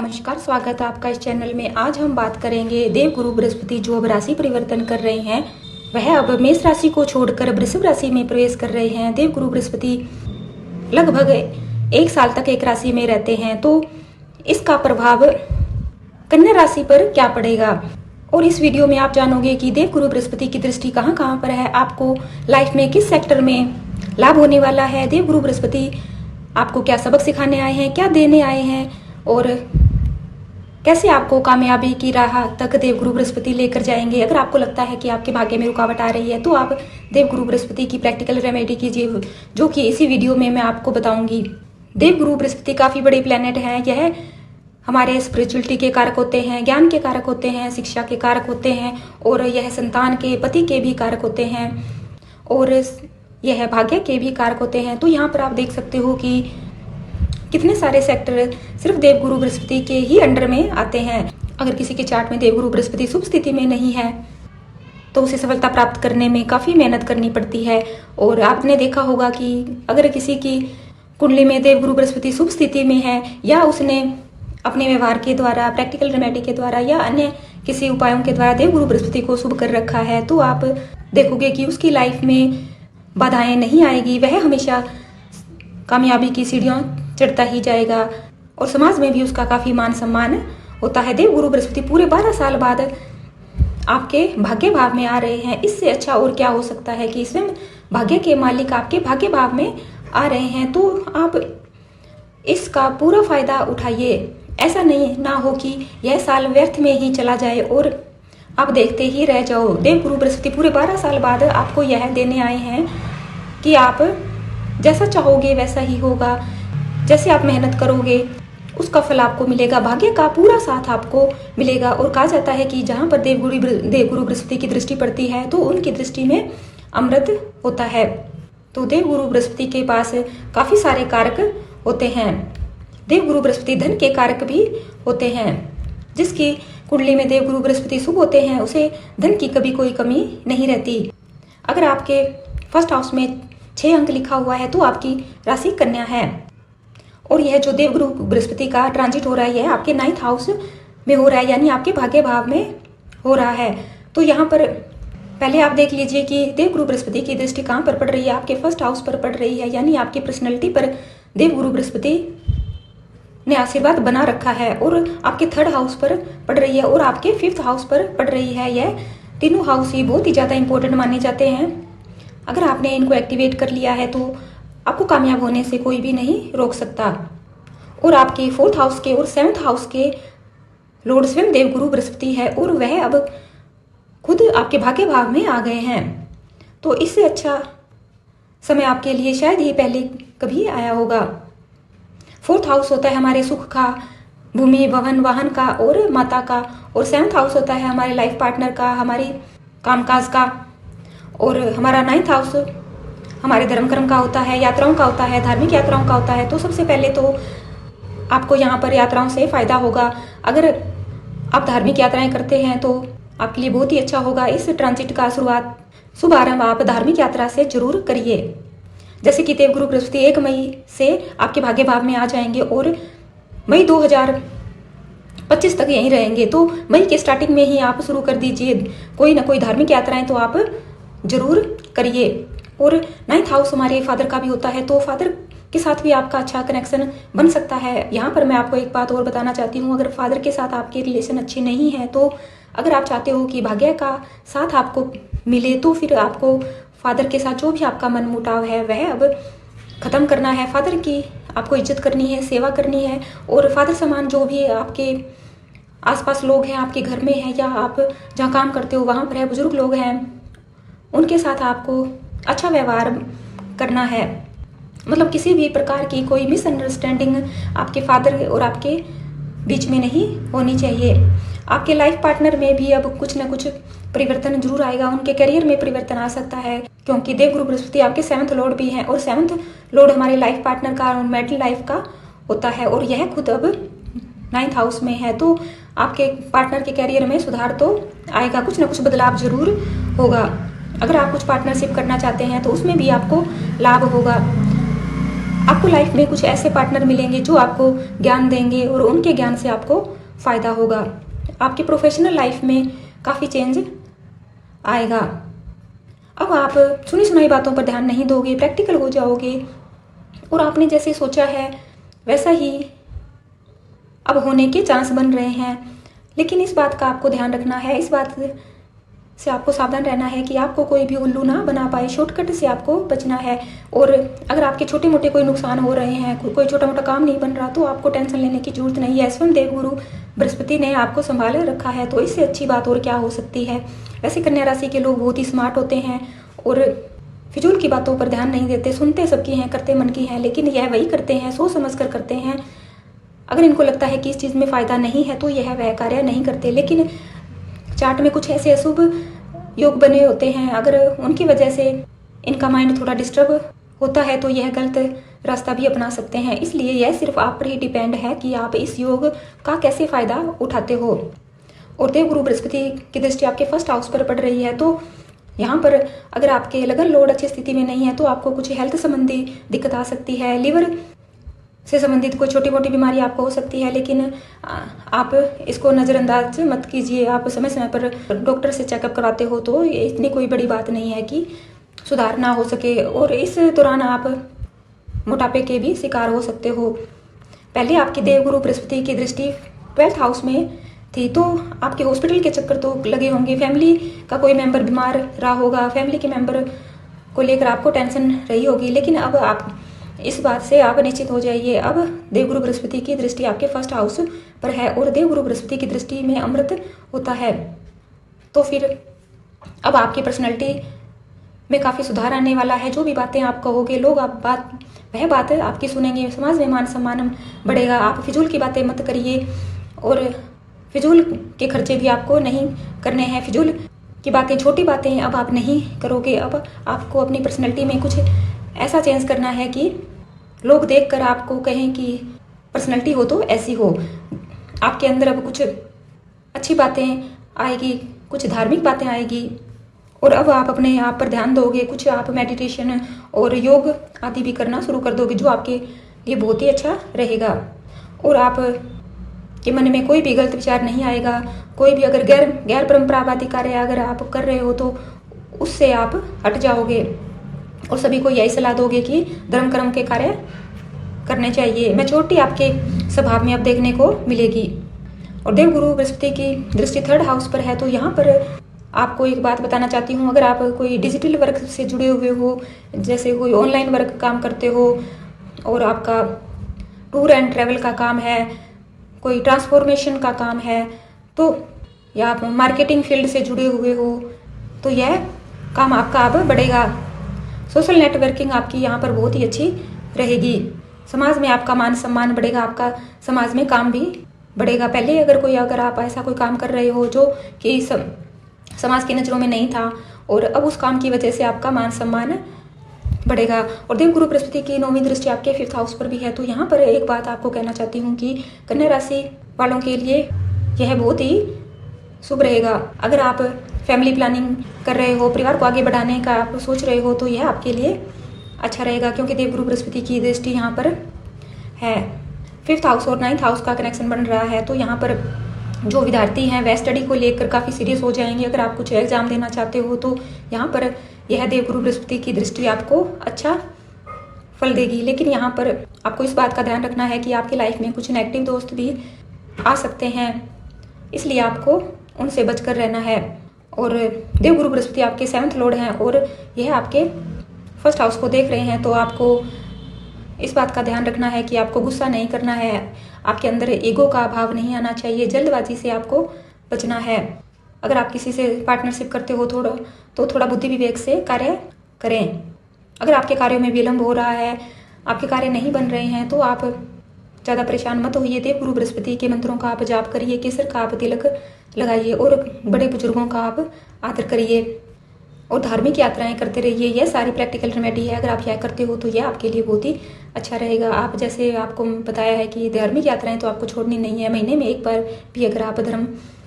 नमस्कार, स्वागत है आपका इस चैनल में। आज हम बात करेंगे देवगुरु बृहस्पति जो अब राशि परिवर्तन कर रहे हैं, वह अब मेष राशि को छोड़कर वृषभ राशि में प्रवेश कर रहे हैं। देवगुरु बृहस्पति लगभग 1 साल तक एक राशि में रहते हैं, तो इसका प्रभाव कन्या राशि पर क्या पड़ेगा। और इस वीडियो में आप जानोगे कि देवगुरु बृहस्पति की दृष्टि कहाँ कहाँ पर है, आपको लाइफ में किस सेक्टर में लाभ होने वाला है, देवगुरु बृहस्पति आपको क्या सबक सिखाने आए हैं, क्या देने आए हैं, और कैसे आपको कामयाबी की राह तक देवगुरु बृहस्पति लेकर जाएंगे। अगर आपको लगता है कि आपके भाग्य में रुकावट आ रही है, तो आप देवगुरु बृहस्पति की प्रैक्टिकल रेमेडी कीजिए, जो कि इसी वीडियो में मैं आपको बताऊंगी। देवगुरु बृहस्पति काफ़ी बड़े प्लैनेट हैं। यह हमारे स्पिरिचुअलिटी के कारक होते हैं, ज्ञान के कारक होते हैं, शिक्षा के कारक होते हैं, और यह संतान के, पति के भी कारक होते हैं, और यह भाग्य के भी कारक होते हैं। तो यहाँ पर आप देख सकते हो कि कितने सारे सेक्टर सिर्फ देवगुरु बृहस्पति के ही अंडर में आते हैं। अगर किसी के चार्ट में देवगुरु बृहस्पति शुभ स्थिति में नहीं है, तो उसे सफलता प्राप्त करने में काफ़ी मेहनत करनी पड़ती है। और आपने देखा होगा कि अगर किसी की कुंडली में देवगुरु बृहस्पति शुभ स्थिति में है, या उसने अपने व्यवहार के द्वारा, प्रैक्टिकल रेमेडी के द्वारा, या अन्य किसी उपायों के द्वारा देवगुरु बृहस्पति को शुभ कर रखा है, तो आप देखोगे कि उसकी लाइफ में बाधाएं नहीं आएगी। वह हमेशा कामयाबी की सीढ़ियों चढ़ता ही जाएगा, और समाज में भी उसका काफ़ी मान सम्मान होता है। देवगुरु बृहस्पति पूरे 12 साल बाद आपके भाग्य भाव में आ रहे हैं। इससे अच्छा और क्या हो सकता है कि स्वयं भाग्य के मालिक आपके भाग्य भाव में आ रहे हैं, तो आप इसका पूरा फायदा उठाइए। ऐसा नहीं ना हो कि यह साल व्यर्थ में ही चला जाए और आप देखते ही रह जाओ। देवगुरु बृहस्पति पूरे 12 साल बाद आपको यह देने आए हैं कि आप जैसा चाहोगे वैसा ही होगा, जैसे आप मेहनत करोगे उसका फल आपको मिलेगा, भाग्य का पूरा साथ आपको मिलेगा। और कहा जाता है कि जहाँ पर देवगुरु बृहस्पति की दृष्टि पड़ती है, तो उनकी दृष्टि में अमृत होता है। तो देवगुरु बृहस्पति के पास काफ़ी सारे कारक होते हैं। देवगुरु बृहस्पति धन के कारक भी होते हैं। जिसकी कुंडली में देवगुरु बृहस्पति शुभ होते हैं, उसे धन की कभी कोई कमी नहीं रहती। अगर आपके फर्स्ट हाउस में 6 अंक लिखा हुआ है, तो आपकी राशि कन्या है। और यह जो देवगुरु बृहस्पति का ट्रांजिट हो रहा है, यह आपके 9th हाउस में हो रहा है, यानी आपके भाग्य भाव में हो रहा है। तो यहाँ पर पहले आप देख लीजिए कि देवगुरु बृहस्पति की दृष्टि कहाँ पर पड़ रही है। आपके फर्स्ट हाउस पर पड़ रही है, यानी आपकी पर्सनैलिटी पर देवगुरु बृहस्पति ने आशीर्वाद बना रखा है। और आपके 3rd हाउस पर पड़ रही है, और आपके 5th हाउस पर पड़ रही है। यह तीनों हाउस ही बहुत ही ज़्यादा इंपॉर्टेंट माने जाते हैं। अगर आपने इनको एक्टिवेट कर लिया है, तो आपको कामयाब होने से कोई भी नहीं रोक सकता। और आपके 4th हाउस के और 7th हाउस के लॉर्ड स्वयं देवगुरु बृहस्पति है, और वह अब खुद आपके भाग्य भाव में आ गए हैं। तो इससे अच्छा समय आपके लिए शायद ही पहले कभी आया होगा। 4th हाउस होता है हमारे सुख का, भूमि, भवन, वाहन का और माता का। और 7th हाउस होता है हमारे लाइफ पार्टनर का, हमारी कामकाज का। और हमारा 9th हाउस हमारे धर्म कर्म का होता है, यात्राओं का होता है, धार्मिक यात्राओं का होता है। तो सबसे पहले तो आपको यहाँ पर यात्राओं से फ़ायदा होगा। अगर आप धार्मिक यात्राएं करते हैं, तो आपके लिए बहुत ही अच्छा होगा। इस ट्रांजिट का शुभारंभ आप धार्मिक यात्रा से जरूर करिए। जैसे कि देवगुरु बृहस्पति 1 मई से आपके भाग्य भाव में आ जाएंगे, और मई 2025 तक यहीं रहेंगे। तो मई के स्टार्टिंग में ही आप शुरू कर दीजिए कोई ना कोई धार्मिक यात्राएं, तो आप जरूर करिए। और 9th हाउस हमारे फादर का भी होता है, तो फादर के साथ भी आपका अच्छा कनेक्शन बन सकता है। यहाँ पर मैं आपको एक बात और बताना चाहती हूँ। अगर फादर के साथ आपके रिलेशन अच्छे नहीं है, तो अगर आप चाहते हो कि भाग्य का साथ आपको मिले, तो फिर आपको फादर के साथ जो भी आपका मन मुटाव है, वह अब ख़त्म करना है। फादर की आपको इज्जत करनी है, सेवा करनी है। और फादर समान जो भी आपके आसपास लोग हैं, आपके घर में हैं, या आप जहाँ काम करते हो वहाँ पर है, बुजुर्ग लोग हैं, उनके साथ आपको अच्छा व्यवहार करना है। मतलब किसी भी प्रकार की कोई मिसअंडरस्टैंडिंग आपके फादर और आपके बीच में नहीं होनी चाहिए। आपके लाइफ पार्टनर में भी अब कुछ ना कुछ परिवर्तन जरूर आएगा। उनके करियर में परिवर्तन आ सकता है, क्योंकि देवगुरु बृहस्पति आपके 7th लॉर्ड भी हैं, और 7th लॉर्ड हमारे लाइफ पार्टनर का और मैरिटल लाइफ का होता है। और यह खुद अब 9th हाउस में है, तो आपके पार्टनर के करियर में सुधार तो आएगा, कुछ ना कुछ बदलाव जरूर होगा। अगर आप कुछ पार्टनरशिप करना चाहते हैं, तो उसमें भी आपको लाभ होगा। आपको लाइफ में कुछ ऐसे पार्टनर मिलेंगे जो आपको ज्ञान देंगे और उनके ज्ञान से आपको फ़ायदा होगा। आपकी प्रोफेशनल लाइफ में काफ़ी चेंज आएगा। अब आप सुनी सुनाई बातों पर ध्यान नहीं दोगे, प्रैक्टिकल हो जाओगे और आपने जैसे सोचा है वैसा ही अब होने के चांस बन रहे हैं। लेकिन इस बात का आपको ध्यान रखना है, इस बात से आपको सावधान रहना है कि आपको कोई भी उल्लू ना बना पाए। शॉर्टकट से आपको बचना है। और अगर आपके छोटे मोटे कोई नुकसान हो रहे हैं, कोई छोटा मोटा काम नहीं बन रहा, तो आपको टेंशन लेने की जरूरत नहीं है। स्वयं देवगुरु बृहस्पति ने आपको संभाल रखा है, तो इससे अच्छी बात और क्या हो सकती है। वैसे कन्या राशि के लोग बहुत ही स्मार्ट होते हैं और फिजूल की बातों पर ध्यान नहीं देते, सुनते सबकी हैं, करते मन की हैं, लेकिन यह वही करते हैं सोच समझ कर करते हैं। अगर इनको लगता है कि इस चीज़ में फ़ायदा नहीं है तो यह वह कार्य नहीं करते। लेकिन चार्ट में कुछ ऐसे अशुभ योग बने होते हैं, अगर उनकी वजह से इनका माइंड थोड़ा डिस्टर्ब होता है तो यह गलत रास्ता भी अपना सकते हैं। इसलिए यह सिर्फ आप पर ही डिपेंड है कि आप इस योग का कैसे फ़ायदा उठाते हो। और देवगुरु बृहस्पति की दृष्टि आपके फर्स्ट हाउस पर पड़ रही है, तो यहाँ पर अगर आपके लगन लोड अच्छी स्थिति में नहीं है तो आपको कुछ हेल्थ संबंधी दिक्कत आ सकती है। लिवर से संबंधित कोई छोटी मोटी बीमारी आपको हो सकती है, लेकिन आप इसको नज़रअंदाज मत कीजिए। आप समय समय पर डॉक्टर से चेकअप कराते हो तो इतनी कोई बड़ी बात नहीं है कि सुधार ना हो सके। और इस दौरान आप मोटापे के भी शिकार हो सकते हो। पहले आपकी देवगुरु बृहस्पति की दृष्टि 12th हाउस में थी, तो आपके हॉस्पिटल के चक्कर तो लगे होंगे, फैमिली का कोई मेंबर बीमार रहा होगा, फैमिली के मेंबर को लेकर आपको टेंशन रही होगी। लेकिन अब आप इस बात से आप निश्चित हो जाइए, अब देवगुरु बृहस्पति की दृष्टि आपके फर्स्ट हाउस पर है और देवगुरु बृहस्पति की दृष्टि में अमृत होता है। तो फिर अब आपकी पर्सनैलिटी में काफ़ी सुधार आने वाला है। जो भी बातें आप कहोगे लोग वह बात आपकी सुनेंगे, समाज में मान सम्मान बढ़ेगा। आप फिजूल की बातें मत करिए और फिजूल के खर्चे भी आपको नहीं करने हैं। फिजूल की बातें, छोटी बातें अब आप नहीं करोगे। अब आपको अपनी पर्सनैलिटी में कुछ ऐसा चेंज करना है कि लोग देखकर आपको कहें कि पर्सनैलिटी हो तो ऐसी हो। आपके अंदर अब कुछ अच्छी बातें आएगी, कुछ धार्मिक बातें आएगी और अब आप अपने आप पर ध्यान दोगे। कुछ आप मेडिटेशन और योग आदि भी करना शुरू कर दोगे, जो आपके लिए बहुत ही अच्छा रहेगा। और आप के मन में कोई भी गलत विचार नहीं आएगा। कोई भी अगर गैर परंपरावादी कार्य अगर आप कर रहे हो तो उससे आप हट जाओगे और सभी को यही सलाह दोगे कि धर्म कर्म के कार्य करने चाहिए। मैच्योरिटी आपके स्वभाव में अब देखने को मिलेगी। और देवगुरु बृहस्पति की दृष्टि 3rd हाउस पर है, तो यहाँ पर आपको एक बात बताना चाहती हूँ। अगर आप कोई डिजिटल वर्क से जुड़े हुए हो, जैसे कोई ऑनलाइन वर्क काम करते हो और आपका टूर एंड ट्रैवल का काम है, कोई ट्रांसफॉर्मेशन का काम है, तो या आप मार्केटिंग फील्ड से जुड़े हुए हो तो यह काम आपका अब बढ़ेगा। सोशल नेटवर्किंग आपकी यहाँ पर बहुत ही अच्छी रहेगी। समाज में आपका मान सम्मान बढ़ेगा, आपका समाज में काम भी बढ़ेगा। पहले अगर आप ऐसा कोई काम कर रहे हो जो कि समाज की नज़रों में नहीं था और अब उस काम की वजह से आपका मान सम्मान बढ़ेगा। और देवगुरु बृहस्पति की 9वीं दृष्टि आपके 5th हाउस पर भी है, तो यहाँ पर एक बात आपको कहना चाहती हूँ कि कन्या राशि वालों के लिए यह बहुत ही शुभ रहेगा। अगर आप फैमिली प्लानिंग कर रहे हो, परिवार को आगे बढ़ाने का आप सोच रहे हो, तो यह आपके लिए अच्छा रहेगा, क्योंकि देवगुरु बृहस्पति की दृष्टि यहाँ पर है। 5th हाउस और 9th हाउस का कनेक्शन बन रहा है, तो यहाँ पर जो विद्यार्थी हैं वह स्टडी को लेकर काफ़ी सीरियस हो जाएंगे। अगर आप कुछ एग्जाम देना चाहते हो तो यहाँ पर यह देवगुरु बृहस्पति की दृष्टि आपको अच्छा फल देगी। लेकिन यहाँ पर आपको इस बात का ध्यान रखना है कि आपकी लाइफ में कुछ नेगेटिव दोस्त भी आ सकते हैं, इसलिए आपको उनसे बचकर रहना है। और देवगुरु बृहस्पति आपके 7th लॉर्ड हैं और यह आपके 1st हाउस को देख रहे हैं, तो आपको इस बात का ध्यान रखना है कि आपको गुस्सा नहीं करना है, आपके अंदर ईगो का अभाव नहीं आना चाहिए, जल्दबाजी से आपको बचना है। अगर आप किसी से पार्टनरशिप करते हो तो थोड़ा बुद्धि विवेक से कार्य करें। अगर आपके कार्यों में विलंब हो रहा है, आपके कार्य नहीं बन रहे हैं, तो आप ज़्यादा परेशान मत होइए। देवगुरु बृहस्पति के मंत्रों का आप जाप करिए, केसर का आप तिलक लगाइए और बड़े बुजुर्गों का आप आदर करिए और धार्मिक यात्राएं करते रहिए। यह सारी प्रैक्टिकल रेमेडी है, अगर आप यह करते हो तो यह आपके लिए बहुत ही अच्छा रहेगा। आप जैसे आपको बताया है कि धार्मिक यात्राएं तो आपको छोड़नी नहीं है। महीने में एक बार भी अगर आप धर्म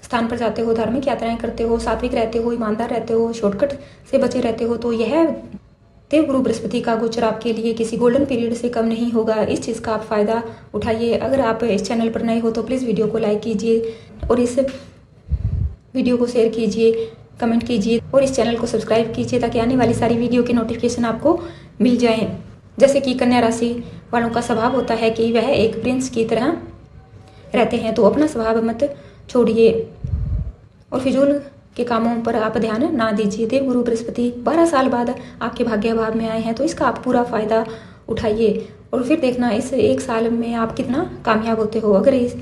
स्थान पर जाते हो, धार्मिक यात्राएं करते हो, सात्विक रहते हो, ईमानदार रहते हो, शॉर्टकट से बचे रहते हो, तो यह देवगुरु बृहस्पति का गोचर आपके लिए किसी गोल्डन पीरियड से कम नहीं होगा। इस चीज़ का आप फ़ायदा उठाइए। अगर आप इस चैनल पर नए हो तो प्लीज़ वीडियो को लाइक कीजिए और इस वीडियो को शेयर कीजिए, कमेंट कीजिए और इस चैनल को सब्सक्राइब कीजिए ताकि आने वाली सारी वीडियो की नोटिफिकेशन आपको मिल जाए। जैसे कि कन्या राशि वालों का स्वभाव होता है कि वह एक प्रिंस की तरह रहते हैं, तो अपना स्वभाव मत छोड़िए और फिजूल के कामों पर आप ध्यान ना दीजिए। देवगुरु बृहस्पति 12 साल बाद आपके भाग्य भाव में आए हैं, तो इसका आप पूरा फायदा उठाइए और फिर देखना इस एक साल में आप कितना कामयाब होते हो। अगर इस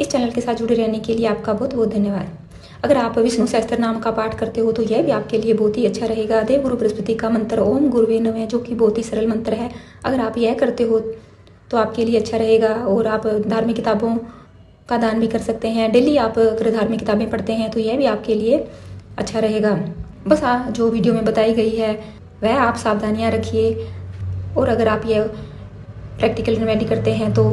चैनल के साथ जुड़े रहने के लिए आपका बहुत बहुत धन्यवाद। अगर आप विष्णु सहस्त्र नाम का पाठ करते हो तो यह भी आपके लिए बहुत ही अच्छा रहेगा। देवगुरु बृहस्पति का मंत्र ओम गुरुवे नमः, जो कि बहुत ही सरल मंत्र है। अगर आप यह करते हो तो आपके लिए अच्छा रहेगा और आप धार्मिक किताबों का दान भी कर सकते हैं। डेली आप अगर धार्मिक किताबें पढ़ते हैं तो यह भी आपके लिए अच्छा रहेगा। बस जो वीडियो में बताई गई है वह आप सावधानियां रखिए और अगर आप ये प्रैक्टिकल रेमेडी करते हैं तो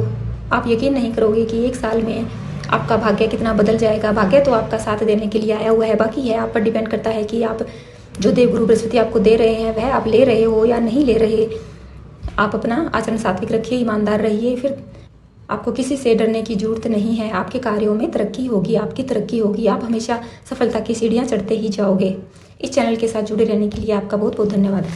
आप यकीन नहीं करोगे कि एक साल में आपका भाग्य कितना बदल जाएगा। भाग्य तो आपका साथ देने के लिए आया हुआ है, बाकी है आप पर डिपेंड करता है कि आप जो देवगुरु बृहस्पति आपको दे रहे हैं वह आप ले रहे हो या नहीं ले रहे। आप अपना आचरण सात्विक रखिए, ईमानदार रहिए, फिर आपको किसी से डरने की जरूरत नहीं है। आपके कार्यों में तरक्की होगी, आपकी तरक्की होगी, आप हमेशा सफलता की सीढ़ियां चढ़ते ही जाओगे। इस चैनल के साथ जुड़े रहने के लिए आपका बहुत बहुत धन्यवाद।